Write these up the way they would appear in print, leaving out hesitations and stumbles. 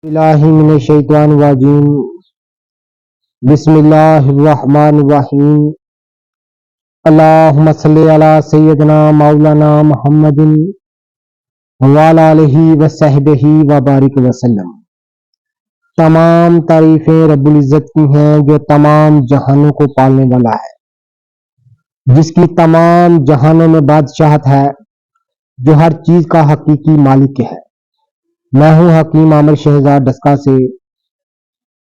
बिस्मिल्लाहि मिनश शैतानिर रजीम। बिस्मिल्लाहिर रहमानिर रहीम। अल्लाहुम्मा सल्लि अला सय्यिदना मौलाना मुहम्मदिन व अला आलिहि व सहबिहि व बारिक वसल्लम। तमाम तारीफें रब्बुल इज्जत की हैं जो तमाम जहानों को पालने वाला है, जिसकी तमाम जहानों में बादशाहत है, जो हर चीज का हकीकी मालिक है। मैं हूं हकीम आमिर शहजाद डस्का से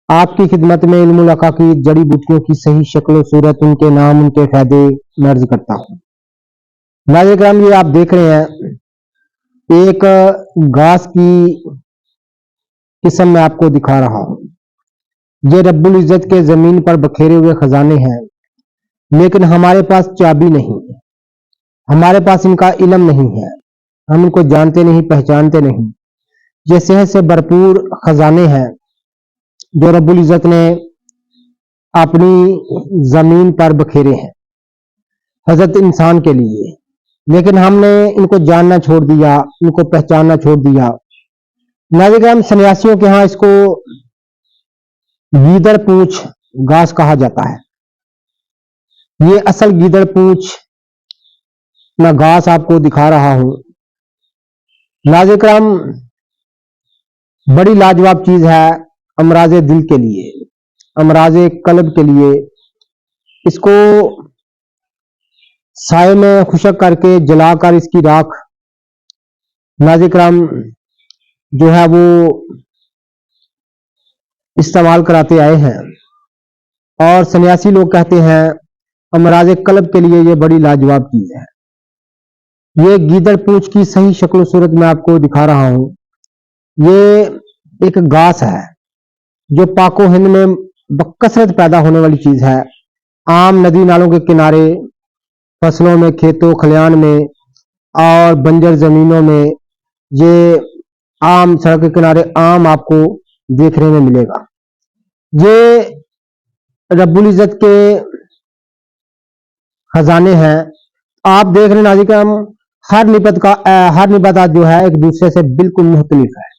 आपकी खिदमत में इल्मुल अकाकीद, जड़ी बूटियों की सही शक्ल सूरत, उनके नाम, उनके फायदे मर्ज करता हूं। नाज़रीन किराम, ये आप देख रहे हैं एक घास की किस्म मैं आपको दिखा रहा हूं। ये रब्बुल इज्जत के जमीन पर बखेरे हुए खजाने हैं, लेकिन हमारे पास चाबी नहीं है, हमारे पास इनका इल्म नहीं है, हम इनको जानते नहीं, पहचानते नहीं। ये सेहत से भरपूर खजाने हैं जो रब्बुल इज्जत ने अपनी जमीन पर बखेरे हैं हजरत इंसान के लिए, लेकिन हमने इनको जानना छोड़ दिया, इनको पहचानना छोड़ दिया। नाज़रीन, सन्यासियों के यहाँ इसको गीदड़ पूंछ घास कहा जाता है। ये असल गीदड़ पूंछ मैं घास आपको दिखा रहा हूं। नाज़रीन, बड़ी लाजवाब चीज है अमराजे दिल के लिए, अमराजे कल्ब के लिए। इसको साए में खुशक करके जलाकर इसकी राख नाज़रीन जो है वो इस्तेमाल कराते आए हैं, और सन्यासी लोग कहते हैं अमराजे कल्ब के लिए ये बड़ी लाजवाब चीज है। ये गीदड़ पूंछ की सही शक्ल सूरत मैं आपको दिखा रहा हूं। ये एक घास है जो पाको हिंद में बकसरत पैदा होने वाली चीज है। आम नदी नालों के किनारे, फसलों में, खेतों खलियान में और बंजर जमीनों में ये आम सड़क के किनारे आम आपको देखने में मिलेगा। ये रब्बुल इज्जत के खजाने हैं। आप देख रहे हैं नाज़रीन, हर निबत जो है एक दूसरे से बिल्कुल मुख्तलिफ है।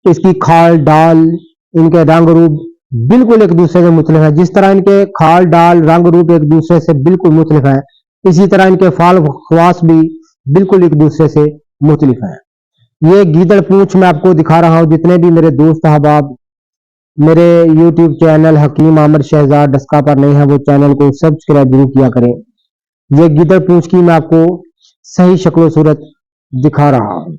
इसकी खाल डाल, इनके रंग रूप बिल्कुल एक दूसरे से मुख्तलिफ है। जिस तरह इनके खाल डाल रंग रूप एक दूसरे से बिल्कुल मुख्तलिफ है, इसी तरह इनके फाल खवास भी बिल्कुल एक दूसरे से मुख्तलिफ है। ये गीदड़ पूंछ मैं आपको दिखा रहा हूं। जितने भी मेरे दोस्त अहबाब मेरे YouTube चैनल हकीम आमिर शहजाद डस्का पर नए हैं, वो चैनल को सब्सक्राइब जरूर किया करें। ये गीदड़ पूंछ की मैं आपको सही शक्ल सूरत दिखा रहा हूं।